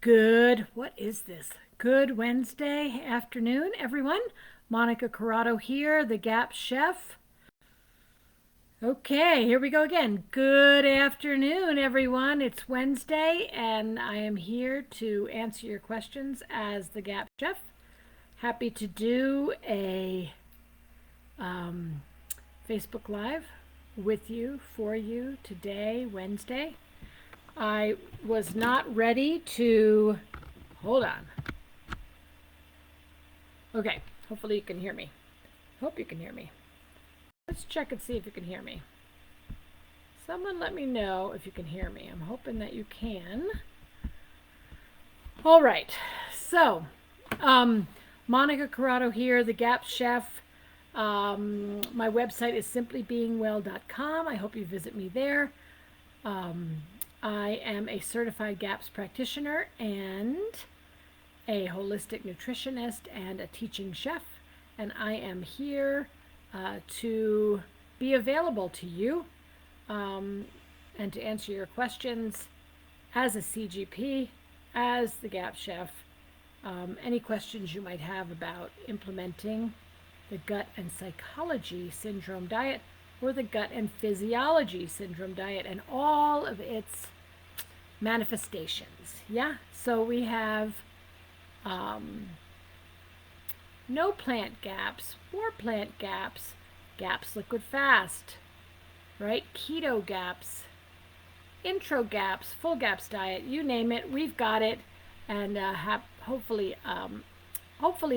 What is this? Good Wednesday afternoon, everyone. Monica Corrado here, the Gap Chef. Okay, here we go again. Good afternoon, everyone. It's Wednesday, and I am here to answer your questions as the Gap Chef. Happy to do a Facebook Live with you, for you today, Wednesday. I was not ready to. Hold on. Okay, hopefully you can hear me. Hope you can hear me. Let's check and see if you can hear me. Someone let me know if you can hear me. I'm hoping that you can. All right, so Monica Corrado here, the Gap Chef. My website is simplybeingwell.com. I hope you visit me there. I am a certified GAPS practitioner and a holistic nutritionist and a teaching chef, and I am here to be available to you and to answer your questions as a CGP, as the GAPS chef. Any questions you might have about implementing the gut and psychology syndrome diet or the gut and physiology syndrome diet and all of its manifestations. Yeah, so we have no plant gaps, more plant gaps, gaps liquid fast, right? Keto gaps, intro gaps, full gaps diet, you name it, we've got it. And hopefully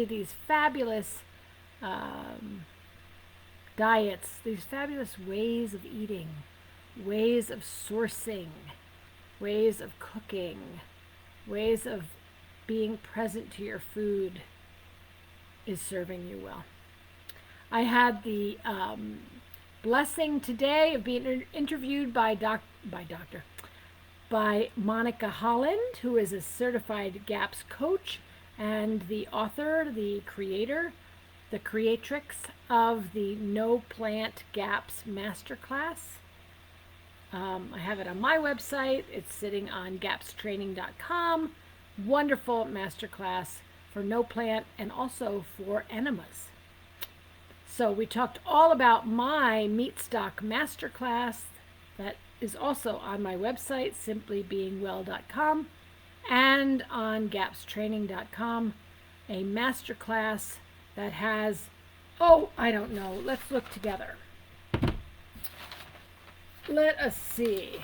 these fabulous diets, these fabulous ways of eating, ways of sourcing, ways of cooking, ways of being present to your food is serving you well. I had the blessing today of being interviewed by Monica Holland, who is a certified GAPS coach and the author, the creator, the creatrix of the No Plant GAPS Masterclass. I have it on my website. It's sitting on gapstraining.com. Wonderful masterclass for no plant and also for enemas. So we talked all about my meat stock masterclass that is also on my website, simplybeingwell.com, and on gapstraining.com, a masterclass that has, I don't know, let's look together. Let us see.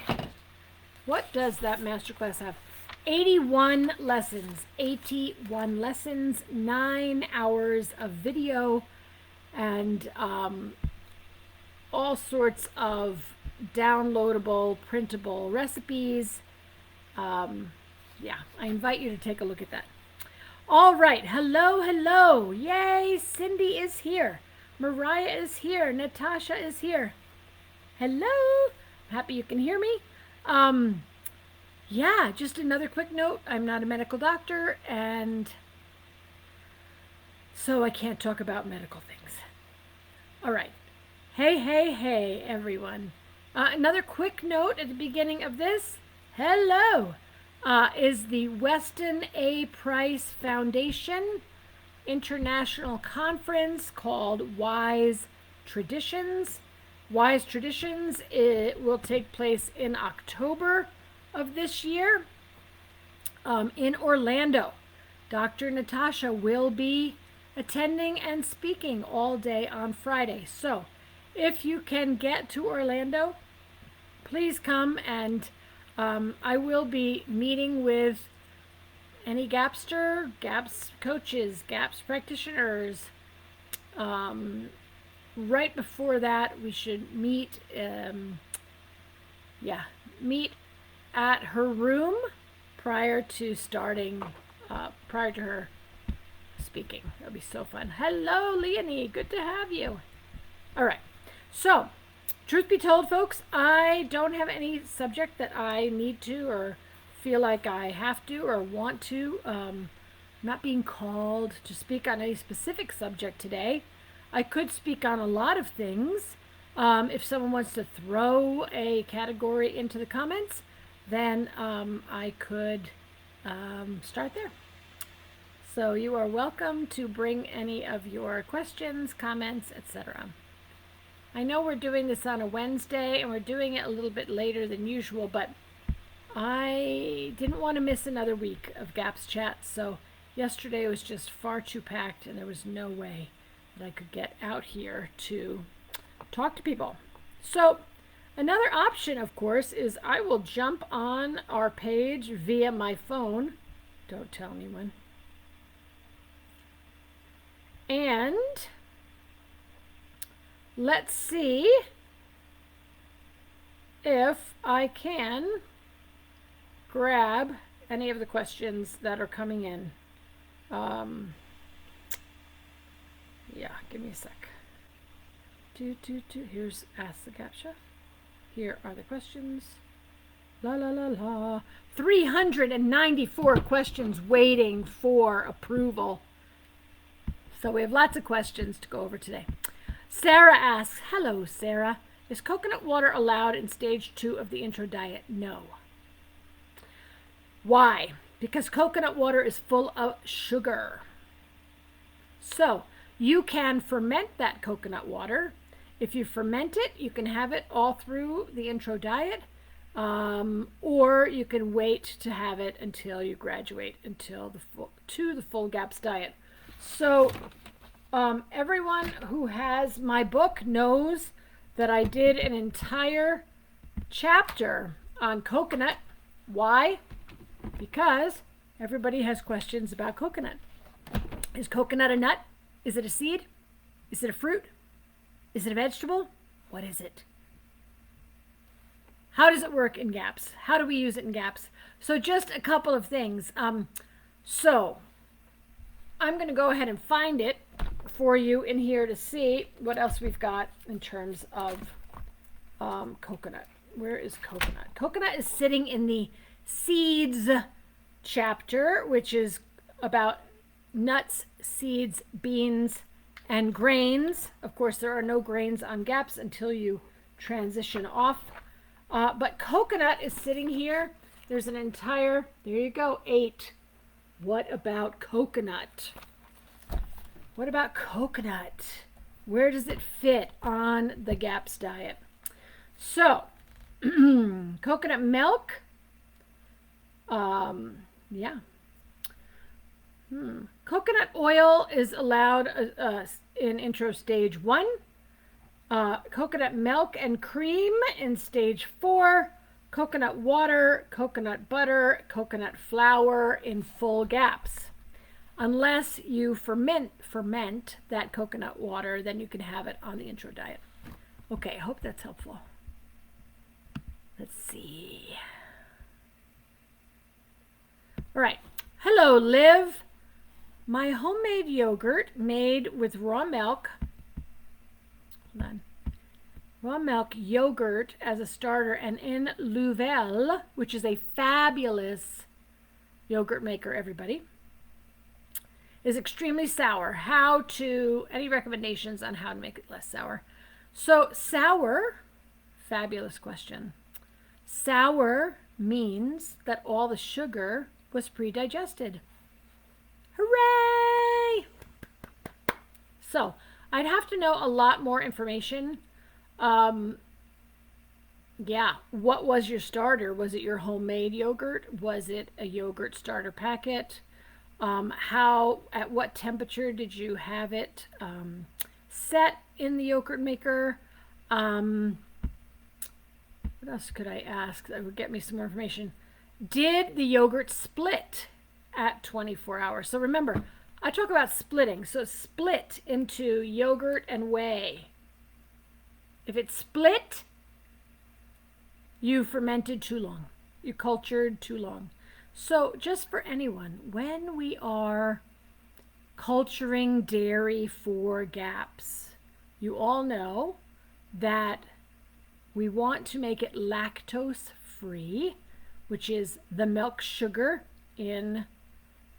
What does that masterclass have? 81 lessons, 9 hours of video, and all sorts of downloadable, printable recipes. I invite you to take a look at that. All right, hello. Yay, Cindy is here. Mariah is here. Natasha is here. Hello. Happy you can hear me. Just another quick note. I'm not a medical doctor, and so I can't talk about medical things. All right. Hey, everyone. Another quick note at the beginning of this. Hello. Is the Weston A. Price Foundation International Conference called Wise Traditions. Wise Traditions, it will take place in October of this year in Orlando. Dr. Natasha will be attending and speaking all day on Friday. So if you can get to Orlando, please come, and I will be meeting with any Gapster, Gaps coaches, Gaps practitioners. Right before that, we should meet at her room prior to her speaking. That'll be so fun. Hello, Leonie. Good to have you. All right. So, truth be told, folks, I don't have any subject that I need to or feel like I have to or want to. I'm not being called to speak on any specific subject today. I could speak on a lot of things. If someone wants to throw a category into the comments, then I could start there. So you are welcome to bring any of your questions, comments, etc. I know we're doing this on a Wednesday and we're doing it a little bit later than usual, but I didn't want to miss another week of GAPS chat, so yesterday was just far too packed and there was no way that I could get out here to talk to people. So another option, of course, is I will jump on our page via my phone. Don't tell anyone. And let's see if I can grab any of the questions that are coming in. Yeah, give me a sec. Here's Ask the Captcha. Here are the questions. La la la la. 394 questions waiting for approval. So we have lots of questions to go over today. Sarah asks, hello Sarah, is coconut water allowed in stage 2 of the intro diet? No. Why? Because coconut water is full of sugar. So you can ferment that coconut water. If you ferment it, you can have it all through the intro diet, or you can wait to have it until you graduate to the full GAPS diet. So everyone who has my book knows that I did an entire chapter on coconut. Why? Because everybody has questions about coconut. Is coconut a nut? Is it a seed? Is it a fruit? Is it a vegetable? What is it? How does it work in GAPS? How do we use it in GAPS? So just a couple of things. So I'm going to go ahead and find it for you in here to see what else we've got in terms of coconut. Where is coconut? Coconut is sitting in the seeds chapter, which is about nuts, seeds, beans, and grains. Of course, there are no grains on GAPS until you transition off. But coconut is sitting here. There's an entire, there you go, 8. What about coconut? What about coconut? Where does it fit on the GAPS diet? So, coconut milk. Yeah. Coconut oil is allowed in intro stage 1. Coconut milk and cream in stage 4. Coconut water, coconut butter, coconut flour in full GAPS. Unless you ferment that coconut water, then you can have it on the intro diet. Okay, I hope that's helpful. Let's see. All right. Hello, Liv. My homemade yogurt made with raw milk. Hold on. Raw milk yogurt as a starter, and in Louvel, which is a fabulous yogurt maker, everybody, is extremely sour. Any recommendations on how to make it less sour? So sour, fabulous question. Sour means that all the sugar was pre-digested. Hooray! So I'd have to know a lot more information. Yeah, what was your starter? Was it your homemade yogurt? Was it a yogurt starter packet? At what temperature did you have it set in the yogurt maker? What else could I ask that would get me some more information? Did the yogurt split at 24 hours? So remember, I talk about splitting. So split into yogurt and whey. If it split, you fermented too long. You cultured too long. So just for anyone, when we are culturing dairy for GAPS, you all know that we want to make it lactose free, which is the milk sugar in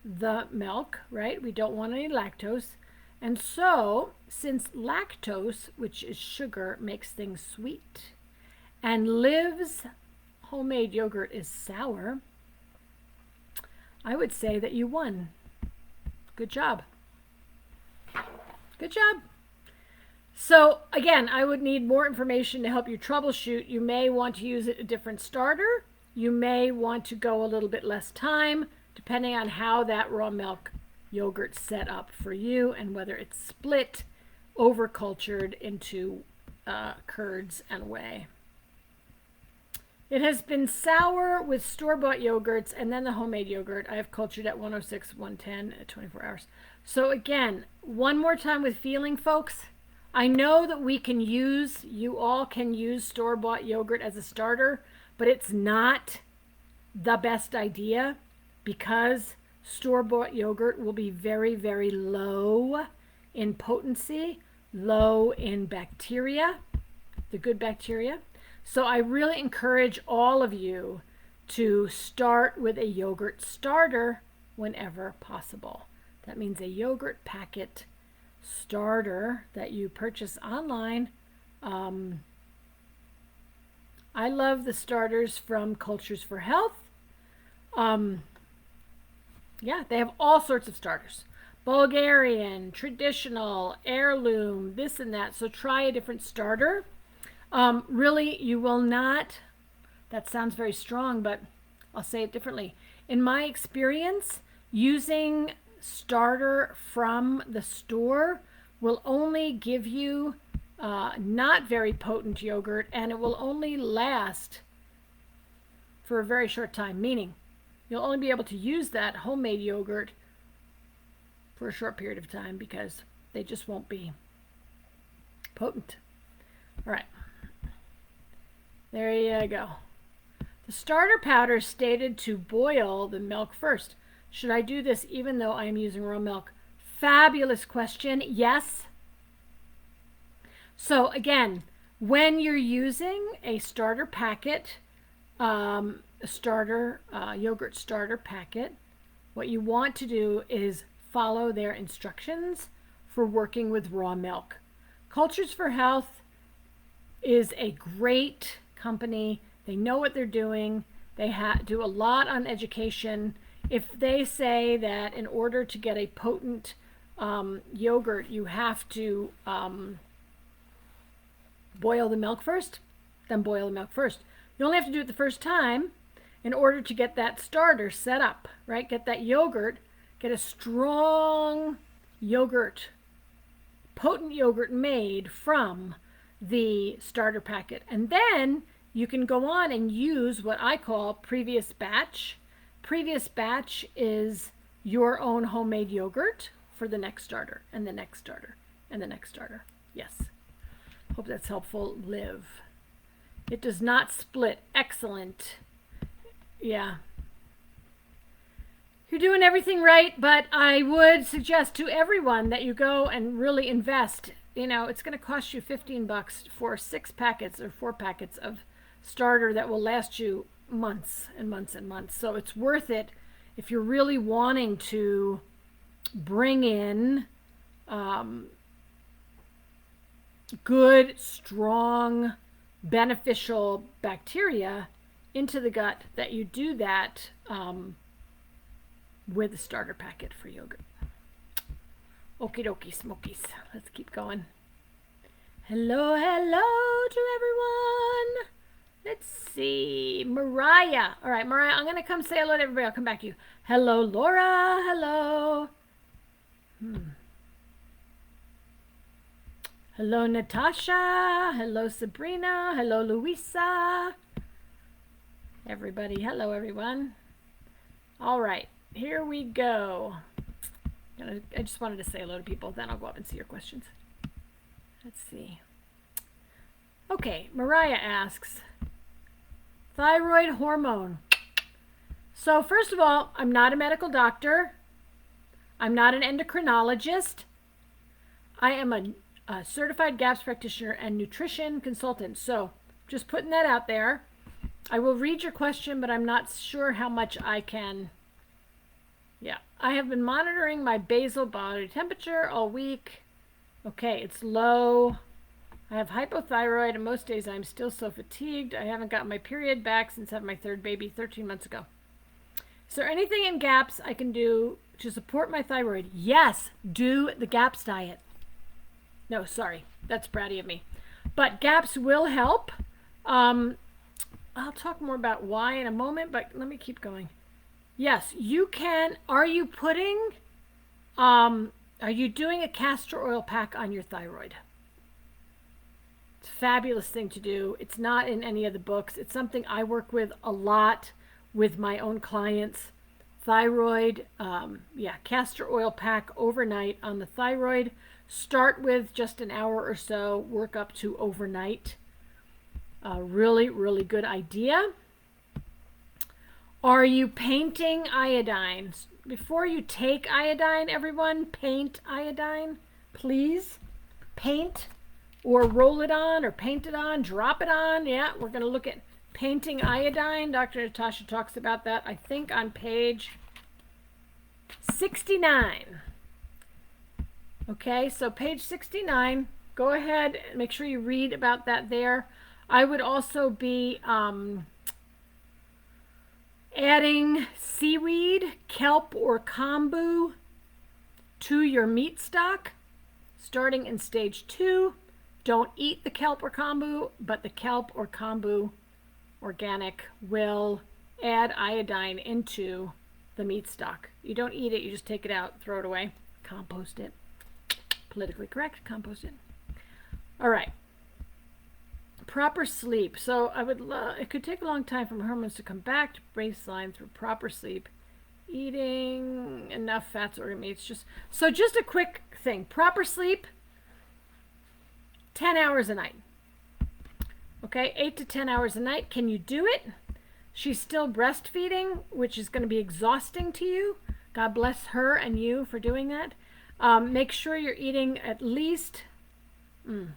the milk, right? We don't want any lactose. And so, since lactose, which is sugar, makes things sweet, and Liv's homemade yogurt is sour, I would say that you won. Good job. Good job. So again, I would need more information to help you troubleshoot. You may want to use a different starter. You may want to go a little bit less time, depending on how that raw milk yogurt's set up for you and whether it's split, over-cultured into curds and whey. It has been sour with store-bought yogurts and then the homemade yogurt. I have cultured at 106, 110 at 24 hours. So again, one more time with feeling, folks. I know that you all can use store-bought yogurt as a starter, but it's not the best idea because store-bought yogurt will be very, very low in potency, low in bacteria, the good bacteria. So I really encourage all of you to start with a yogurt starter whenever possible. That means a yogurt packet starter that you purchase online. I love the starters from Cultures for Health. Yeah, they have all sorts of starters. Bulgarian, traditional, heirloom, this and that. So try a different starter. Really, you will not, that sounds very strong, but I'll say it differently. In my experience, using starter from the store will only give you not very potent yogurt, and it will only last for a very short time, meaning you'll only be able to use that homemade yogurt for a short period of time because they just won't be potent. All right. There you go. The starter powder stated to boil the milk first. Should I do this even though I am using raw milk? Fabulous question. Yes. So again, when you're using a starter packet, yogurt starter packet, what you want to do is follow their instructions for working with raw milk. Cultures for Health is a great company. They know what they're doing. They do a lot on education. If they say that in order to get a potent yogurt, you have to boil the milk first, then boil the milk first. You only have to do it the first time in order to get that starter set up, right? Get that yogurt, get a strong yogurt, potent yogurt made from the starter packet. And then you can go on and use what I call previous batch. Previous batch is your own homemade yogurt for the next starter and the next starter and the next starter. Yes. Hope that's helpful. Live. It does not split. Excellent. Yeah. You're doing everything right, but I would suggest to everyone that you go and really invest. You know, it's going to cost you $15 for 6 packets or 4 packets of starter that will last you months and months and months. So it's worth it if you're really wanting to bring in good, strong, beneficial bacteria into the gut, that you do that with a starter packet for yogurt. Okie dokie smokies. Let's keep going. Hello, hello to everyone. Let's see. Mariah. All right, Mariah, I'm going to come say hello to everybody. I'll come back to you. Hello, Laura. Hello. Hello, Natasha. Hello, Sabrina. Hello, Luisa. Everybody. Hello, everyone. All right, here we go. I just wanted to say hello to people, then I'll go up and see your questions. Let's see. Okay, Mariah asks, thyroid hormone. So first of all, I'm not a medical doctor. I'm not an endocrinologist. I am a certified GAPS practitioner and nutrition consultant. So just putting that out there. I will read your question, but I'm not sure how much I can. Yeah, I have been monitoring my basal body temperature all week. Okay, it's low. I have hypothyroid, and most days I'm still so fatigued. I haven't got my period back since I had my third baby 13 months ago. Is there anything in GAPS I can do to support my thyroid? Yes, do the GAPS diet. No, sorry, that's bratty of me. But GAPS will help. I'll talk more about why in a moment, but let me keep going. Yes, you can. Are you doing a castor oil pack on your thyroid? It's a fabulous thing to do. It's not in any of the books. It's something I work with a lot with my own clients. Thyroid, castor oil pack overnight on the thyroid. Start with just an hour or so, work up to overnight. Really, really good idea. Are you painting iodine? Before you take iodine, everyone, paint iodine, please. Paint or roll it on or paint it on, drop it on. Yeah, we're going to look at painting iodine. Dr. Natasha talks about that, I think, on page 69. Okay, so page 69. Go ahead and make sure you read about that there. I would also be adding seaweed, kelp, or kombu to your meat stock, starting in stage 2. Don't eat the kelp or kombu, but the kelp or kombu organic will add iodine into the meat stock. You don't eat it, you just take it out, throw it away, compost it. Politically correct, compost it. All right. Proper sleep. So it could take a long time for hormones to come back to baseline through proper sleep. Eating enough fats or meats. Just a quick thing. Proper sleep, 10 hours a night. Okay, 8 to 10 hours a night. Can you do it? She's still breastfeeding, which is going to be exhausting to you. God bless her and you for doing that. Make sure you're eating at least,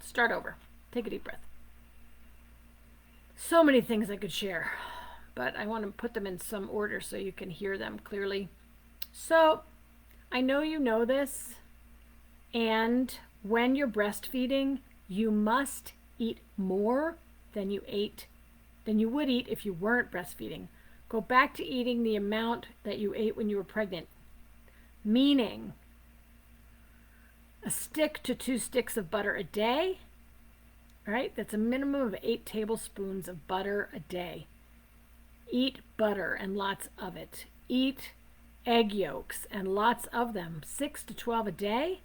start over. Take a deep breath. So many things I could share, but I want to put them in some order so you can hear them clearly. So I know you know this, and when you're breastfeeding, you must eat more than you would eat if you weren't breastfeeding. Go back to eating the amount that you ate when you were pregnant, meaning a stick to 2 sticks of butter a day. All right, that's a minimum of 8 tablespoons of butter a day. Eat butter and lots of it. Eat egg yolks and lots of them, 6 to 12 a day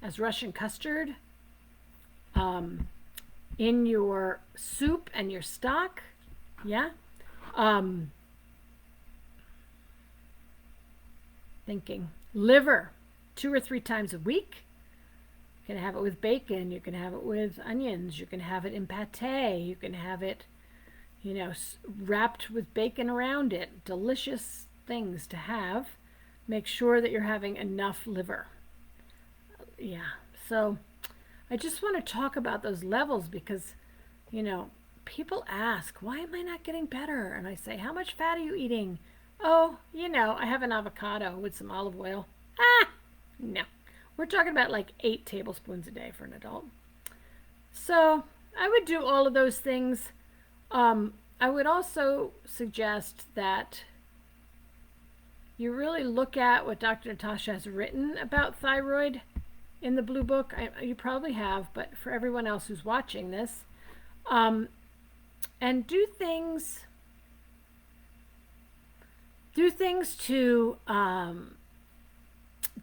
as Russian custard in your soup and your stock. Yeah. Thinking liver 2 or 3 times a week. You can have it with bacon, you can have it with onions, you can have it in pate, you can have it, wrapped with bacon around it. Delicious things to have. Make sure that you're having enough liver. Yeah, so I just want to talk about those levels because, people ask, why am I not getting better? And I say, how much fat are you eating? Oh, I have an avocado with some olive oil. No. We're talking about like 8 tablespoons a day for an adult. So I would do all of those things. I would also suggest that you really look at what Dr. Natasha has written about thyroid in the Blue Book. You probably have, but for everyone else who's watching this, and do things to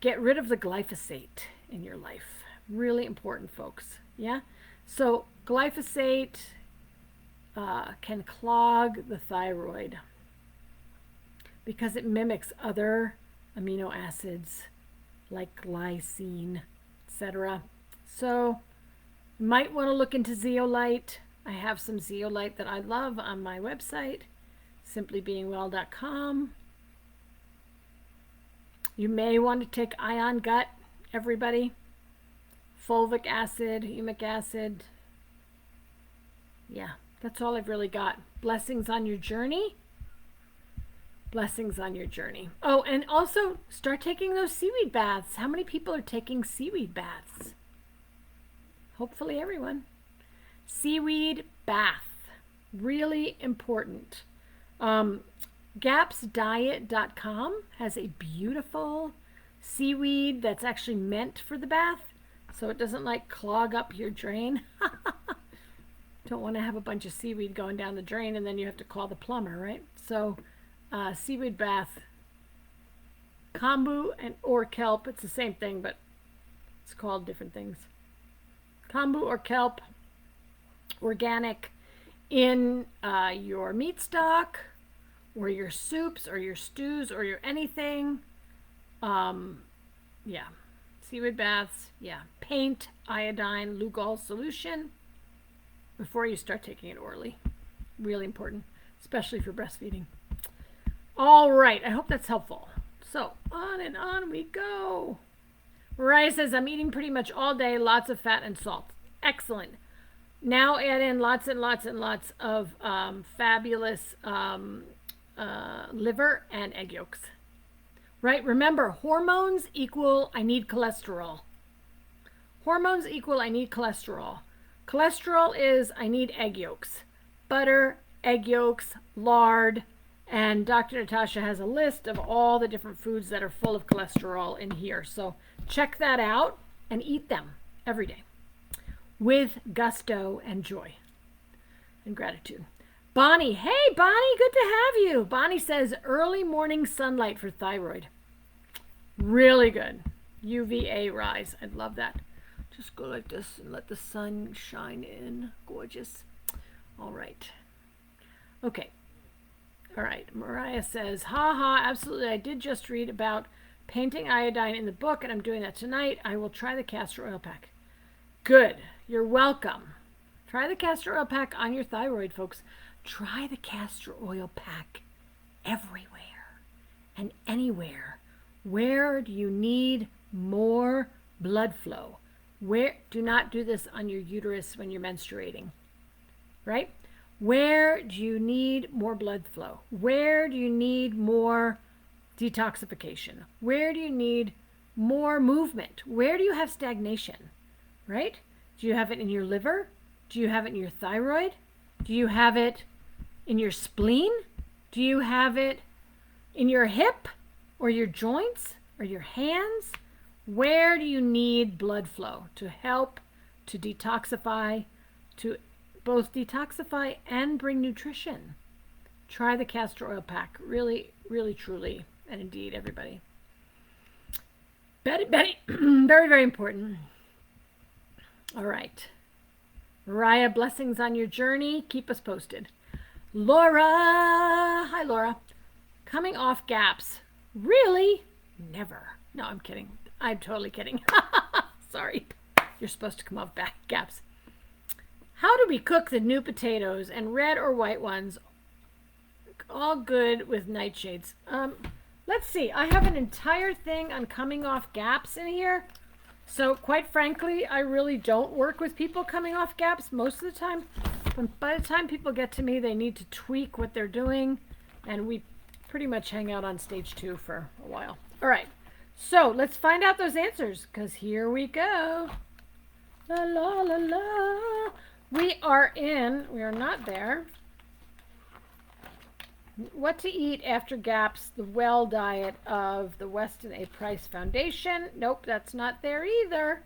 get rid of the glyphosate in your life. Really important, folks. Yeah? So glyphosate can clog the thyroid because it mimics other amino acids like glycine, etc. So you might want to look into zeolite. I have some zeolite that I love on my website, simplybeingwell.com. You may want to take ion gut, everybody. Fulvic acid, humic acid. Yeah, that's all I've really got. Blessings on your journey. Blessings on your journey. Oh, and also start taking those seaweed baths. How many people are taking seaweed baths? Hopefully everyone. Seaweed bath. Really important. GAPSdiet.com has a beautiful seaweed that's actually meant for the bath, so it doesn't like clog up your drain. Don't want to have a bunch of seaweed going down the drain and then you have to call the plumber, right? So seaweed bath, kombu or kelp, it's the same thing, but it's called different things. Kombu or kelp, organic, in your meat stock or your soups or your stews or your anything. Yeah, seaweed baths, yeah. Paint iodine Lugol solution before you start taking it orally. Really important, especially for breastfeeding. All right, I hope that's helpful. So on and on we go. Mariah says, I'm eating pretty much all day, lots of fat and salt. Excellent. Now add in lots and lots and lots of fabulous liver and egg yolks. Right? Remember, hormones equal I need cholesterol. Hormones equal I need cholesterol. Cholesterol is I need egg yolks. Butter, egg yolks, lard, and Dr. Natasha has a list of all the different foods that are full of cholesterol in here. So check that out and eat them every day with gusto and joy and gratitude. Bonnie, hey Bonnie, good to have you. Bonnie says early morning sunlight for thyroid. Really good. UVA rise. I love that. Just go like this and let the sun shine in. Gorgeous. All right. Okay. All right. Mariah says, absolutely. I did just read about painting iodine in the book, and I'm doing that tonight. I will try the castor oil pack. Good. You're welcome. Try the castor oil pack on your thyroid, folks. Try the castor oil pack everywhere and anywhere. Where do you need more blood flow? Do not do this on your uterus when you're menstruating, right? Where do you need more blood flow? Where do you need more detoxification? Where do you need more movement? Where do you have stagnation, right? Do you have it in your liver? Do you have it in your thyroid? Do you have it in your spleen? Do you have it in your hip or your joints or your hands? Where do you need blood flow to help to detoxify, to both detoxify and bring nutrition? Try the castor oil pack. Really, really, truly, and indeed, everybody. Betty, very, very important. All right. Mariah, blessings on your journey. Keep us posted. Laura. Hi, Laura. Coming off gaps. Really? Never. No, I'm kidding. I'm totally kidding. Sorry. You're supposed to come off back gaps. How do we cook the new potatoes and red or white ones? All good with nightshades. Let's see. I have an entire thing on coming off gaps in here. So quite frankly, I really don't work with people coming off gaps most of the time. But by the time people get to me, they need to tweak what they're doing. And we pretty much hang out on stage 2 for a while. All right. So let's find out those answers, because here we go. La, la, la, la. We are not there. What to eat after gaps, the well diet of the Weston A. Price Foundation. Nope, that's not there either.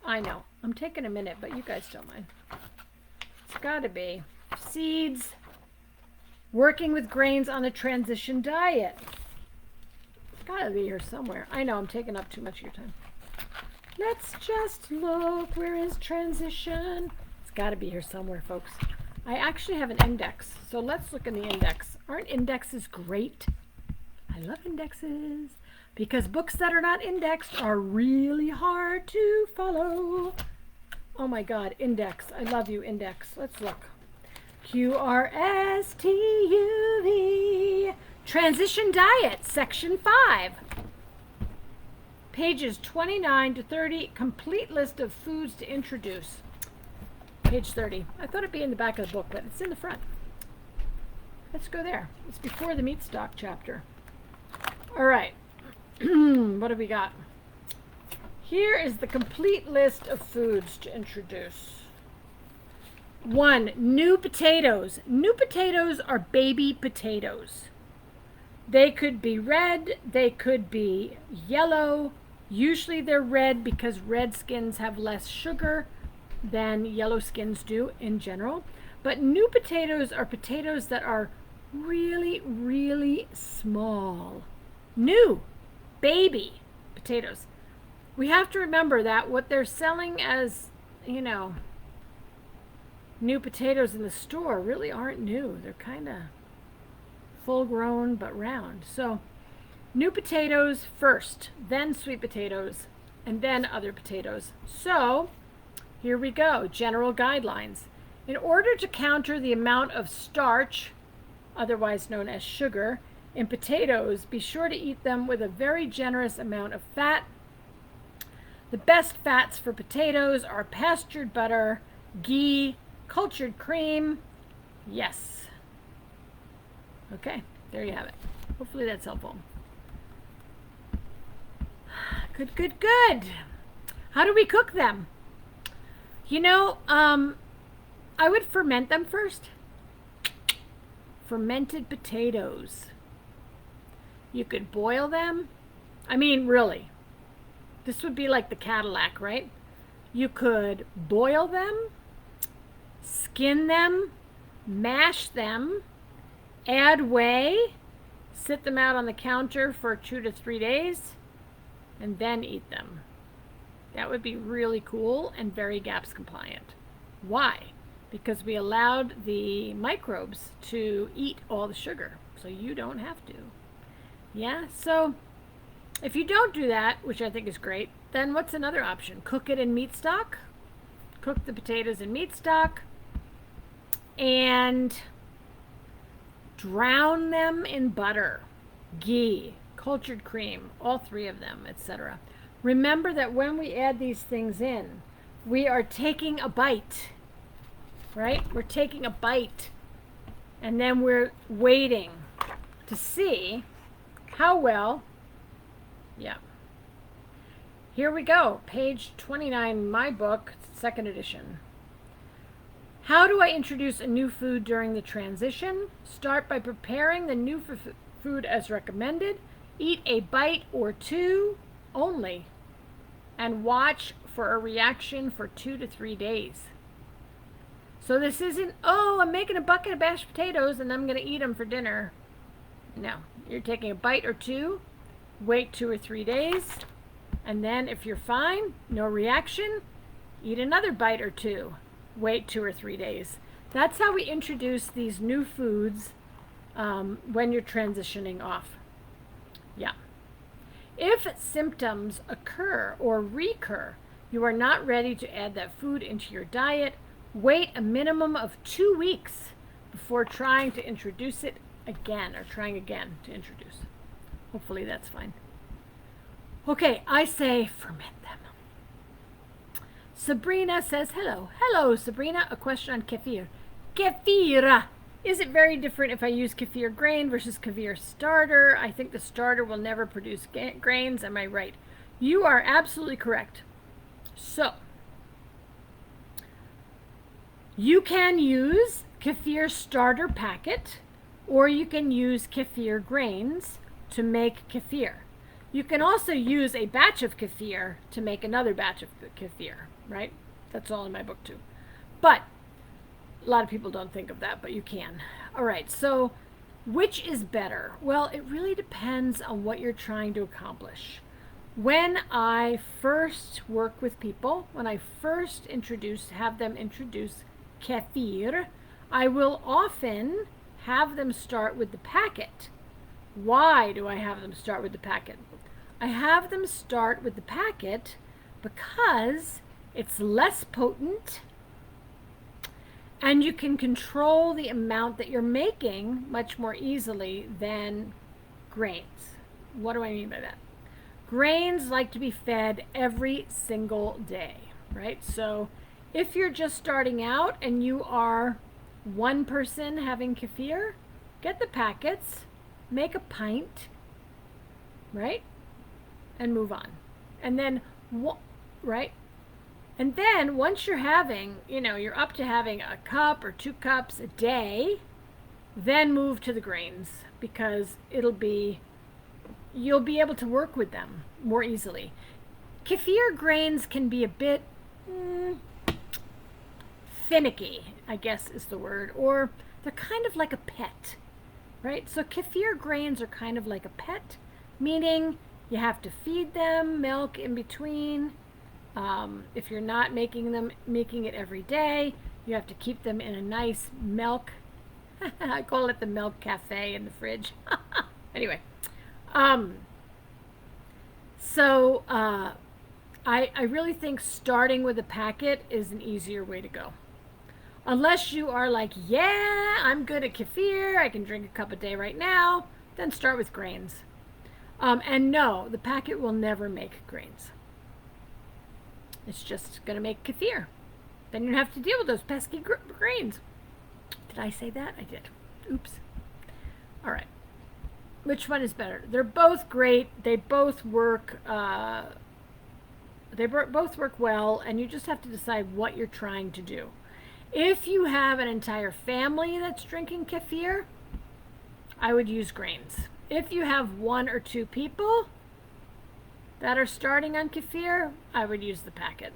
I know. I'm taking a minute, but you guys don't mind. It's got to be. Seeds. Working with grains on a transition diet. It's got to be here somewhere. I know, I'm taking up too much of your time. Let's just look. Where is transition? It's got to be here somewhere, folks. I actually have an index, so let's look in the index. Aren't indexes great? I love indexes because books that are not indexed are really hard to follow. Oh my God, index. I love you, index. Let's look. QRSTUV. Transition Diet, Section 5. Pages 29 to 30, complete list of foods to introduce. Page 30. I thought it'd be in the back of the book, but it's in the front. Let's go there. It's before the meat stock chapter. All right. What do we got? Here is the complete list of foods to introduce. 1, new potatoes. New potatoes are baby potatoes. They could be red, they could be yellow. Usually they're red because red skins have less sugar than yellow skins do in general. But new potatoes are potatoes that are really, really small. New, baby potatoes. We have to remember that what they're selling as, new potatoes in the store really aren't new. They're kind of full grown but round. So new potatoes first, then sweet potatoes, and then other potatoes. So here we go, general guidelines. In order to counter the amount of starch, otherwise known as sugar, in potatoes, be sure to eat them with a very generous amount of fat. The best fats for potatoes are pastured butter, ghee, cultured cream. Yes. Okay, there you have it. Hopefully that's helpful. Good, good, good. How do we cook them? I would ferment them first. Fermented potatoes. You could boil them. I mean, really. This would be like the Cadillac, right? You could boil them, skin them, mash them, add whey, sit them out on the counter for 2 to 3 days, and then eat them. That would be really cool and very GAPS compliant. Why? Because we allowed the microbes to eat all the sugar, so you don't have to. Yeah, so if you don't do that, which I think is great, then what's another option? Cook it in meat stock. Cook the potatoes in meat stock and drown them in butter, ghee, cultured cream, all 3 of them, etc. Remember that when we add these things in, we are taking a bite, right? We're taking a bite, and then we're waiting to see how well. Yeah. Here we go. Page 29, my book, 2nd edition. How do I introduce a new food during the transition? Start by preparing the new food as recommended. Eat a bite or 2 only, and watch for a reaction for 2 to 3 days. So this isn't, oh, I'm making a bucket of mashed potatoes and I'm going to eat them for dinner. No, you're taking a bite or 2, wait 2 or 3 days, and then if you're fine, no reaction, eat another bite or 2, wait 2 or 3 days. That's how we introduce these new foods when you're transitioning off. Yeah. If symptoms occur or recur, you are not ready to add that food into your diet, wait a minimum of 2 weeks before trying to introduce it again, or trying again to introduce. Hopefully that's fine. Okay, I say ferment them. Sabrina says hello. Hello, Sabrina. A question on kefir. Kefir. Is it very different if I use kefir grain versus kefir starter? I think the starter will never produce grains. Am I right? You are absolutely correct. So, you can use kefir starter packet, or you can use kefir grains to make kefir. You can also use a batch of kefir to make another batch of kefir, right? That's all in my book too. But a lot of people don't think of that, but you can. All right, so which is better? Well, it really depends on what you're trying to accomplish. When I first work with people, when I first have them introduce kefir, I will often have them start with the packet. Why do I have them start with the packet? I have them start with the packet because it's less potent and you can control the amount that you're making much more easily than grains. What do I mean by that? Grains like to be fed every single day, right? So if you're just starting out and you are one person having kefir, get the packets, make a pint, right? And move on. And then, right? And then once you're having, you're up to having a cup or 2 cups a day, then move to the grains, because you'll be able to work with them more easily. Kefir grains can be a bit finicky, I guess is the word, or they're kind of like a pet, right? So kefir grains are kind of like a pet, meaning you have to feed them milk in between. If you're not making it every day, you have to keep them in a nice milk. I call it the milk cafe in the fridge. Anyway, so I really think starting with a packet is an easier way to go. Unless you are like, yeah, I'm good at kefir, I can drink a cup a day right now, then start with grains. And no, the packet will never make grains. It's just going to make kefir. Then you don't have to deal with those pesky grains. Did I say that? I did. Oops. All right. Which one is better? They're both great. They both work. Both work well, and you just have to decide what you're trying to do. If you have an entire family that's drinking kefir, I would use grains. If you have 1 or 2 people that are starting on kefir, I would use the packet.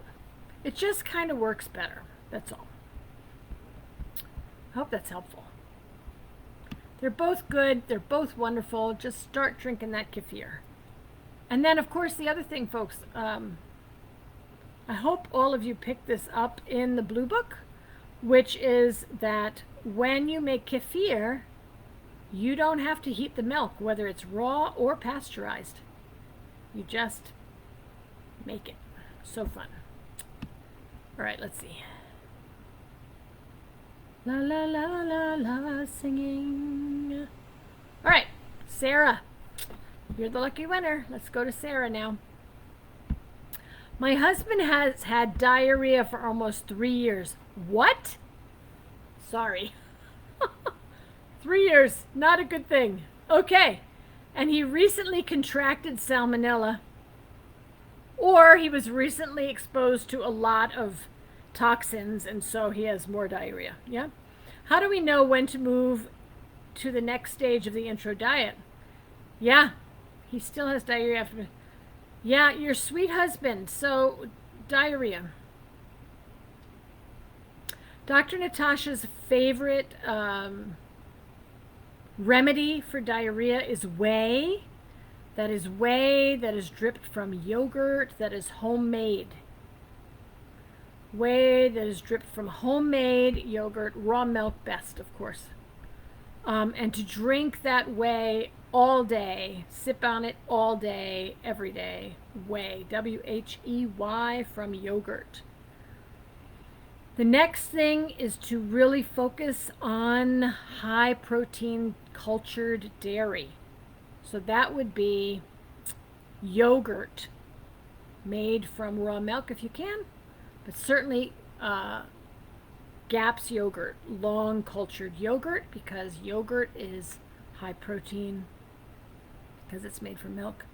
It just kind of works better. That's all. I hope that's helpful. They're both good. They're both wonderful. Just start drinking that kefir. And then, of course, the other thing, folks, I hope all of you pick this up in the Blue Book, which is that when you make kefir, you don't have to heat the milk, whether it's raw or pasteurized. You just make it. So fun. All right, let's see. La la la la la, singing. All right, Sarah, you're the lucky winner. Let's go to Sarah now. My husband has had diarrhea for almost 3 years. What? Sorry. 3 years, not a good thing. Okay. And he recently contracted salmonella, or he was recently exposed to a lot of toxins, and so he has more diarrhea. Yeah. How do we know when to move to the next stage of the intro diet? Yeah. He still has diarrhea after. Yeah, your sweet husband. So, diarrhea. Dr. Natasha's favorite remedy for diarrhea is whey. That is whey that is dripped from yogurt that is homemade. Whey that is dripped from homemade yogurt, raw milk best, of course. And to drink that whey all day, sip on it all day, every day. Whey, W-H-E-Y, from yogurt. The next thing is to really focus on high protein cultured dairy. So that would be yogurt made from raw milk if you can, but certainly GAPS yogurt, long cultured yogurt, because yogurt is high protein because it's made from milk.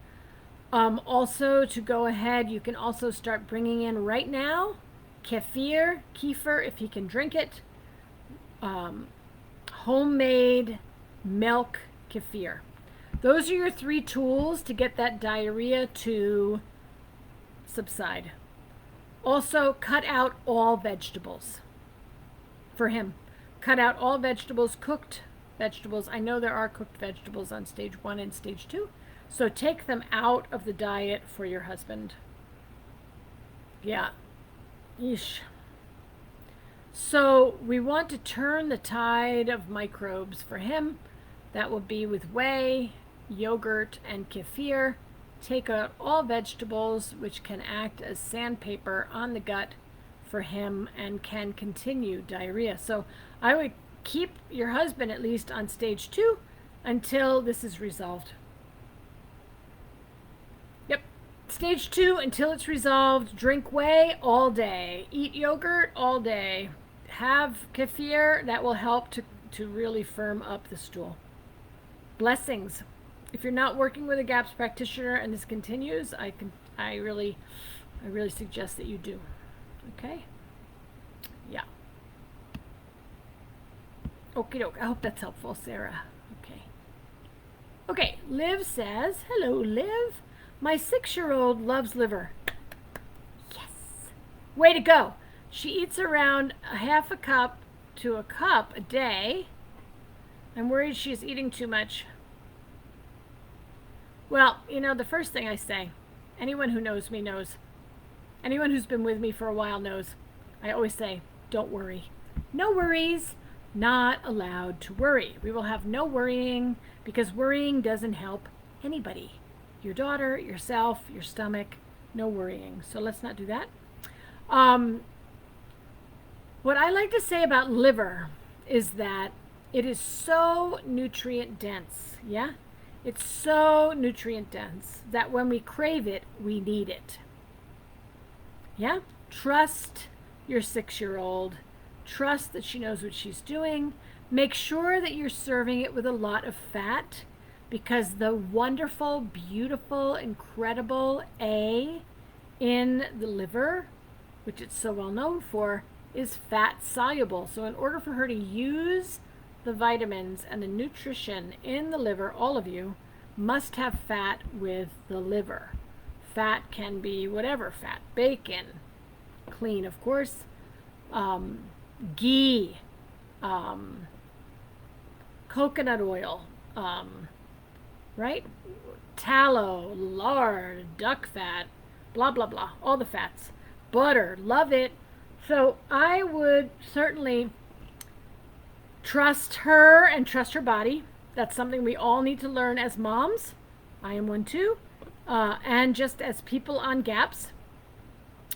Also, to go ahead, you can also start bringing in right now kefir if you can drink it, homemade milk kefir. Those are your 3 tools to get that diarrhea to subside. Also, cut out all vegetables for him. Cut out all vegetables, cooked vegetables. I know there are cooked vegetables on stage 1 and stage 2, so take them out of the diet for your husband. Yeah. Yeesh. So we want to turn the tide of microbes for him. That will be with whey, yogurt, and kefir. Take out all vegetables, which can act as sandpaper on the gut for him and can continue diarrhea. So I would keep your husband at least on stage 2 until this is resolved. Yep. Stage 2 until it's resolved. Drink whey all day. Eat yogurt all day. Have kefir. That will help to really firm up the stool. Blessings. If you're not working with a GAPS practitioner and this continues, I really suggest that you do. Okay? Yeah. Okie doke. I hope that's helpful, Sarah. Okay. Okay, Liv says, hello, Liv. My 6-year-old loves liver. Yes. Way to go. She eats around a half a cup to a cup a day. I'm worried she's eating too much. Well, you know, the first thing I say, anyone who knows me knows. Anyone who's been with me for a while knows. I always say, don't worry. No worries. Not allowed to worry. We will have no worrying because worrying doesn't help anybody. Your daughter, yourself, your stomach, no worrying. So let's not do that. What I like to say about liver is that it is so nutrient dense. Yeah? It's so nutrient dense that when we crave it, we need it. Yeah? Trust your 6-year-old. Trust that she knows what she's doing. Make sure that you're serving it with a lot of fat because the wonderful, beautiful, incredible A in the liver, which it's so well known for, is fat soluble. So in order for her to use the vitamins and the nutrition in the liver, all of you must have fat with the liver. Fat can be whatever fat, bacon, clean of course, ghee, coconut oil, right? Tallow, lard, duck fat, blah, blah, blah, all the fats. Butter, love it. So I would certainly trust her and trust her body. That's something we all need to learn as moms. I am one too. And just as people on GAPS.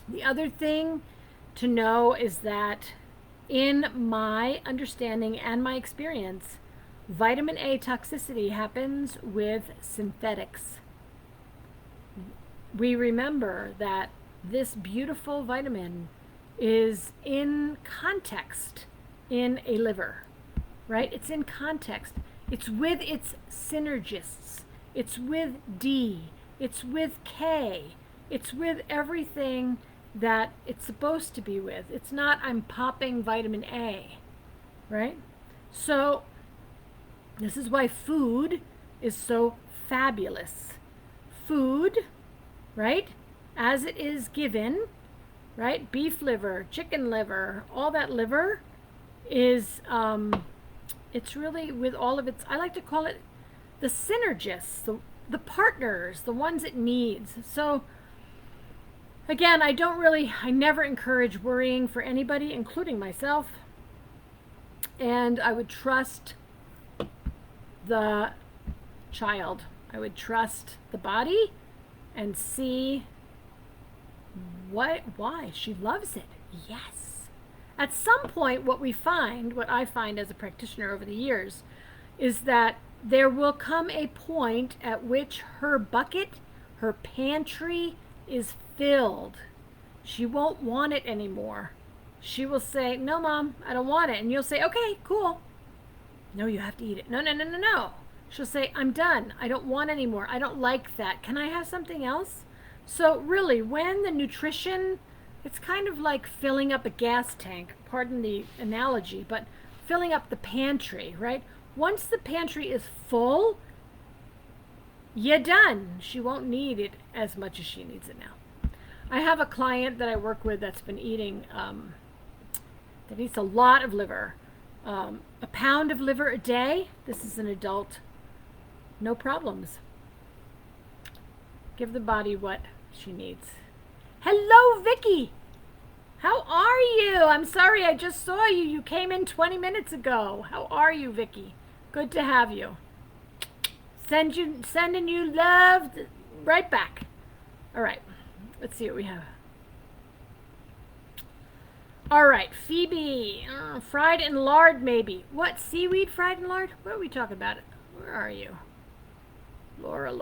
The other thing to know is that in my understanding and my experience, vitamin A toxicity happens with synthetics. We remember that this beautiful vitamin is in context in a liver, right? It's in context. It's with its synergists. It's with D. It's with K. It's with everything that it's supposed to be with. It's not I'm popping vitamin A, right? So this is why food is so fabulous. Food, right, as it is given, right, beef liver, chicken liver, all that liver is, it's really with all of its, I like to call it the synergists, the partners, the ones it needs. So again, I never encourage worrying for anybody, including myself. And I would trust the child. I would trust the body and see why she loves it. Yes. At some point, what I find as a practitioner over the years, is that there will come a point at which her bucket, her pantry is filled. She won't want it anymore. She will say, no, Mom, I don't want it. And you'll say, okay, cool. No, you have to eat it. No, no, no, no, no. She'll say, I'm done. I don't want any more. I don't like that. Can I have something else? So really, when the nutrition, it's kind of like filling up a gas tank, pardon the analogy, but filling up the pantry, right? Once the pantry is full, you're done. She won't need it as much as she needs it now. I have a client that I work with that's been eating, that eats a lot of liver. A pound of liver a day. This is an adult. No problems. Give the body what she needs. Hello, Vicky. How are you? I'm sorry, I just saw you. You came in 20 minutes ago. How are you, Vicky? Good to have you. Sending you love right back. All right. Let's see what we have. All right, Phoebe. Fried and lard, maybe. What? Seaweed fried and lard? What are we talking about? Where are you? Laura.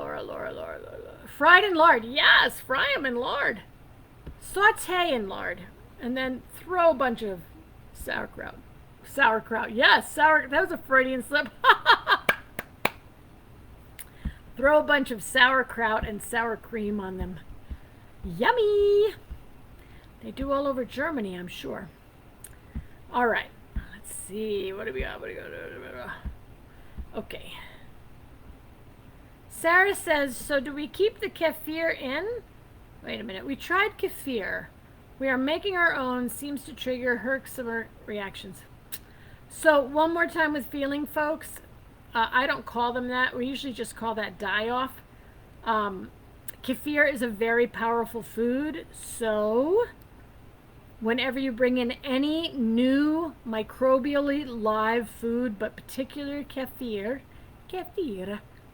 Fried and lard. Yes, fry them in lard. Saute in lard. And then throw a bunch of sauerkraut. Sauerkraut. Yes, that was a Freudian slip. Throw a bunch of sauerkraut and sour cream on them. Yummy! They do all over Germany, I'm sure. All right, let's see. What do we got? Okay. Sarah says, so do we keep the kefir in? Wait a minute. We tried kefir. We are making our own. Seems to trigger irksome reactions. So one more time with feeling, folks. I don't call them that. We usually just call that die-off. Kefir is a very powerful food. So whenever you bring in any new microbially live food, but particularly kefir,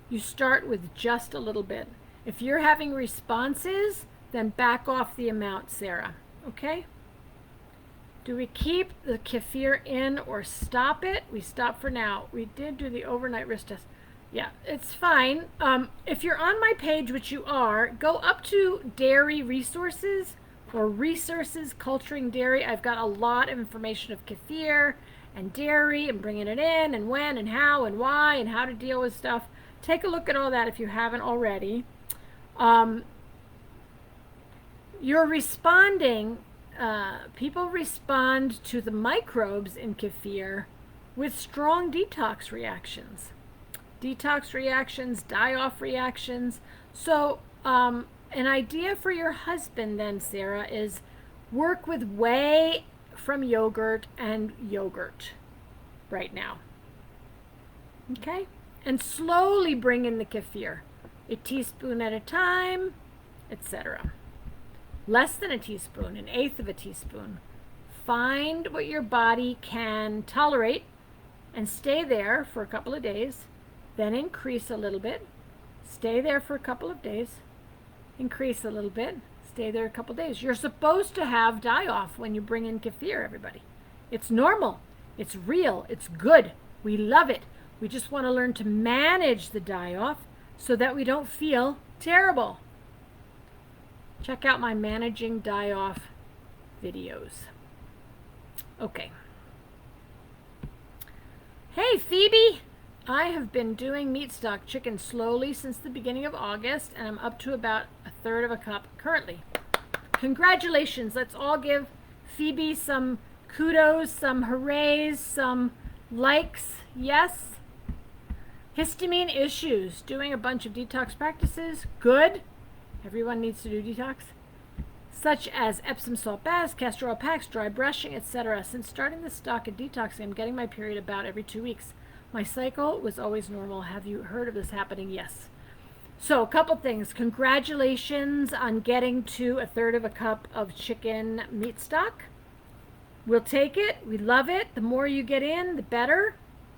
you start with just a little bit. If you're having responses, then back off the amount, Sarah. Okay? Do we keep the kefir in or stop it? We stop for now. We did do the overnight risk test. Yeah, it's fine. If you're on my page, which you are, go up to dairy resources or resources culturing dairy. I've got a lot of information of kefir and dairy and bringing it in and when and how and why and how to deal with stuff. Take a look at all that if you haven't already. You're responding, people respond to the microbes in kefir with strong detox reactions. Detox reactions, die-off reactions. So an idea for your husband then, Sarah, is work with whey from yogurt and yogurt right now. Okay? And slowly bring in the kefir, a teaspoon at a time, etc. Less than a teaspoon, an eighth of a teaspoon. Find what your body can tolerate and stay there for a couple of days, then increase a little bit, stay there for a couple of days, increase a little bit, stay there a couple of days. You're supposed to have die-off when you bring in kefir, everybody. It's normal, it's real, it's good, we love it. We just want to learn to manage the die-off so that we don't feel terrible. Check out my managing die-off videos. Okay. Hey, Phoebe. I have been doing meat stock chicken slowly since the beginning of August, and I'm up to about a third of a cup currently. Congratulations. Let's all give Phoebe some kudos, some hoorays, some likes. Yes. Histamine issues. Doing a bunch of detox practices. Good. Everyone needs to do detox. Such as Epsom salt baths, castor oil packs, dry brushing, etc. Since starting the stock and detoxing, I'm getting my period about every 2 weeks. My cycle was always normal. Have you heard of this happening? Yes. So a couple things. Congratulations on getting to a third of a cup of chicken meat stock. We'll take it. We love it. The more you get in, the better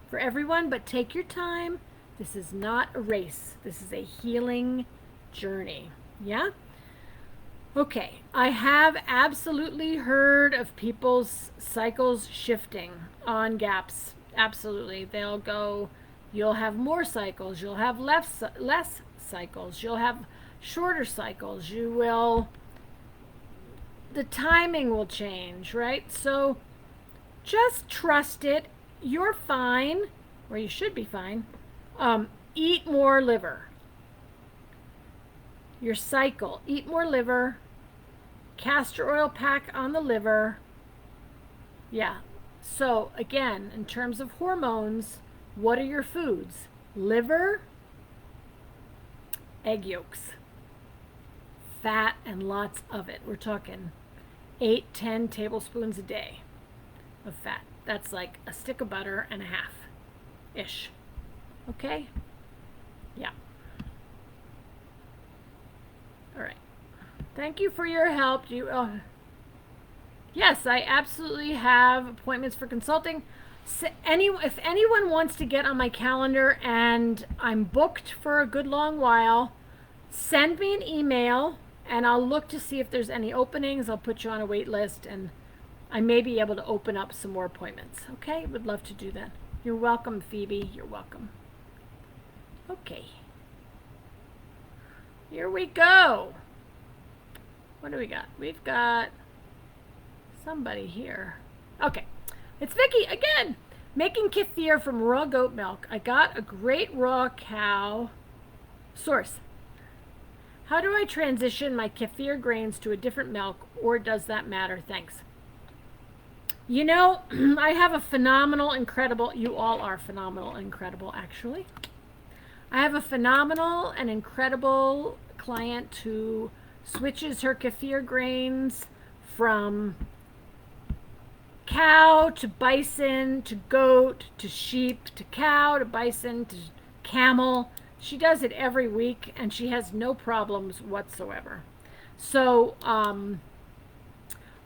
for everyone. But take your time. This is not a race. This is a healing journey. Yeah? Okay. I have absolutely heard of people's cycles shifting on gaps. Absolutely. They'll go, you'll have more cycles. You'll have less cycles. You'll have shorter cycles. You will, the timing will change, right? So just trust it. You're fine, or you should be fine. Eat more liver. Your cycle. Eat more liver. Castor oil pack on the liver. Yeah. So again, in terms of hormones, what are your foods? Liver, egg yolks, fat, and lots of it. We're talking 8-10 tablespoons a day of fat. That's like a stick of butter and a half-ish. Okay? Yeah. All right. Thank you for your help. Yes, I absolutely have appointments for consulting. So if anyone wants to get on my calendar and I'm booked for a good long while, send me an email and I'll look to see if there's any openings. I'll put you on a wait list and I may be able to open up some more appointments. Okay? Would love to do that. You're welcome, Phoebe. You're welcome. Okay. Here we go. What do we got? We've got somebody here. Okay. It's Vicky again. Making kefir from raw goat milk. I got a great raw cow source. How do I transition my kefir grains to a different milk, or does that matter? Thanks. You know, I have a phenomenal, incredible, you all are phenomenal, incredible, actually. I have a phenomenal and incredible client who switches her kefir grains from cow to bison to goat to sheep to cow to bison to camel. She does it every week and she has no problems whatsoever. So,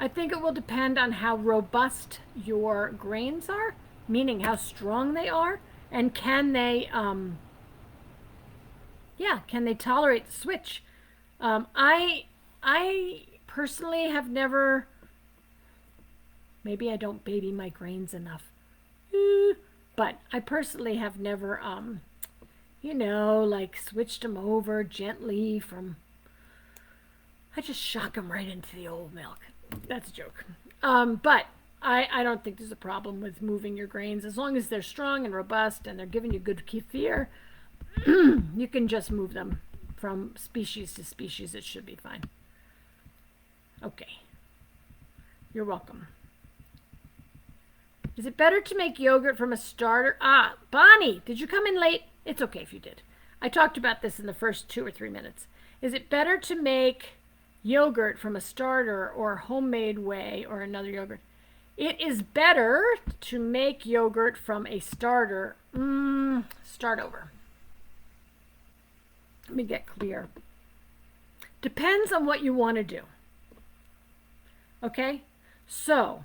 I think it will depend on how robust your grains are, meaning how strong they are, and can they tolerate the switch? I personally have never. Maybe I don't baby my grains enough, but I personally have never, like switched them over gently from. I just shock them right into the old milk. That's a joke. But I don't think there's a problem with moving your grains as long as they're strong and robust and they're giving you good kefir. You can just move them from species to species. It should be fine. Okay. You're welcome. Is it better to make yogurt from a starter? Ah, Bonnie, did you come in late? It's okay if you did. I talked about this in the first 2 or 3 minutes. Is it better to make yogurt from a starter or homemade whey or another yogurt? It is better to make yogurt from a starter. Start over. Let me get clear. Depends on what you want to do. Okay? So,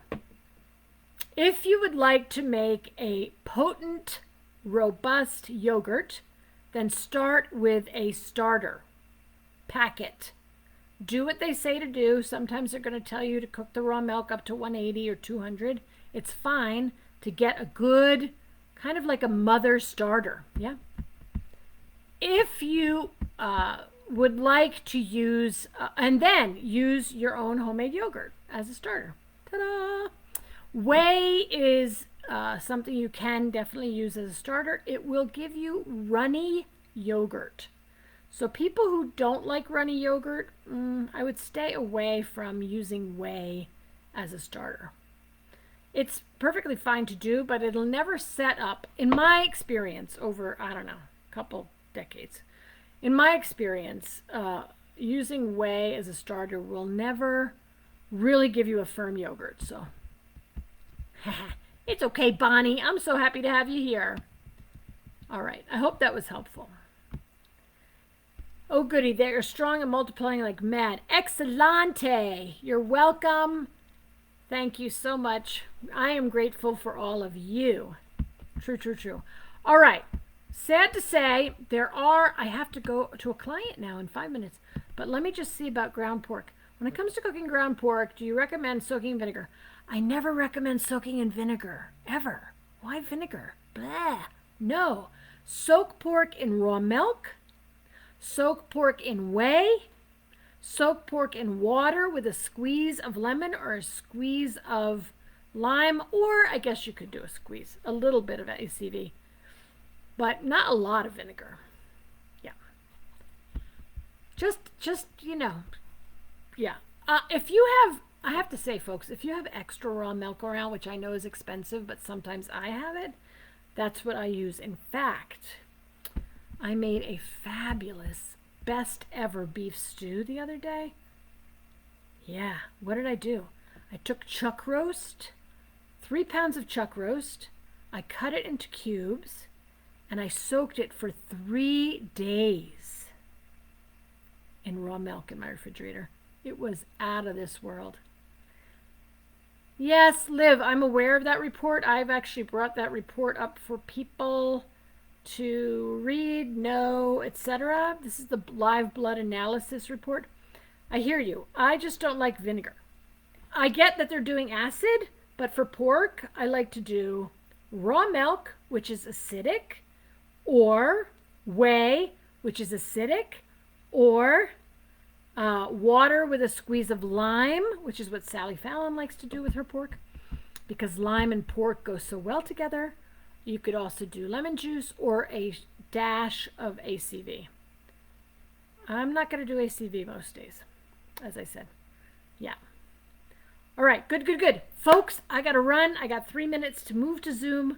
if you would like to make a potent, robust yogurt, then start with a starter packet. Do what they say to do. Sometimes they're going to tell you to cook the raw milk up to 180 or 200. It's fine to get a good, kind of like a mother starter. Yeah. If you would like to use, and then use your own homemade yogurt as a starter. Ta-da! Whey is something you can definitely use as a starter. It will give you runny yogurt. So people who don't like runny yogurt, I would stay away from using whey as a starter. It's perfectly fine to do, but it'll never set up, in my experience, over, I don't know, a couple decades. In my experience, using whey as a starter will never really give you a firm yogurt. So, it's okay, Bonnie. I'm so happy to have you here. All right. I hope that was helpful. Oh, goody. They are strong and multiplying like mad. Excelente. You're welcome. Thank you so much. I am grateful for all of you. True, true, true. All right. Sad to say, I have to go to a client now in 5 minutes. But let me just see about ground pork. When it comes to cooking ground pork, do you recommend soaking in vinegar? I never recommend soaking in vinegar, ever. Why vinegar? Blah. No. Soak pork in raw milk. Soak pork in whey. Soak pork in water with a squeeze of lemon or a squeeze of lime, or I guess you could do a little bit of ACV, but not a lot of vinegar. Yeah. Just yeah. If you have, I have to say, folks, if you have extra raw milk around, which I know is expensive, but sometimes I have it, that's what I use. In fact, I made a fabulous, best ever beef stew the other day. Yeah, what did I do? I took chuck roast, 3 pounds of chuck roast. I cut it into cubes, and I soaked it for 3 days in raw milk in my refrigerator. It was out of this world. Yes, Liv, I'm aware of that report. I've actually brought that report up for people to read, know, etc. This is the live blood analysis report. I hear you. I just don't like vinegar. I get that they're doing acid, but for pork, I like to do raw milk, which is acidic, or whey, which is acidic, or water with a squeeze of lime, which is what Sally Fallon likes to do with her pork, because lime and pork go so well together. You could also do lemon juice or a dash of ACV. I'm not going to do ACV most days, as I said. Yeah. All right, good, good, good. Folks, I got to run. I got 3 minutes to move to Zoom.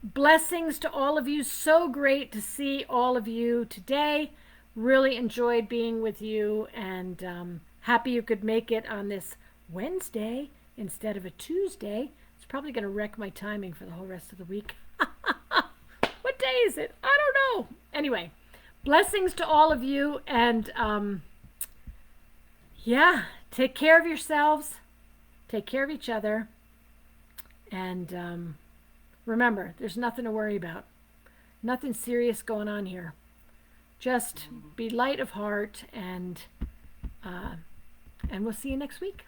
Blessings to all of you. So great to see all of you today. Really enjoyed being with you, and happy you could make it on this Wednesday instead of a Tuesday. It's probably going to wreck my timing for the whole rest of the week. What day is it? I don't know. Anyway, blessings to all of you, and yeah, take care of yourselves, take care of each other, and remember, there's nothing to worry about. Nothing serious going on here. Just be light of heart, and we'll see you next week.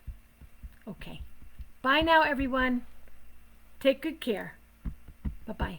Okay. Bye now, everyone. Take good care. Bye-bye.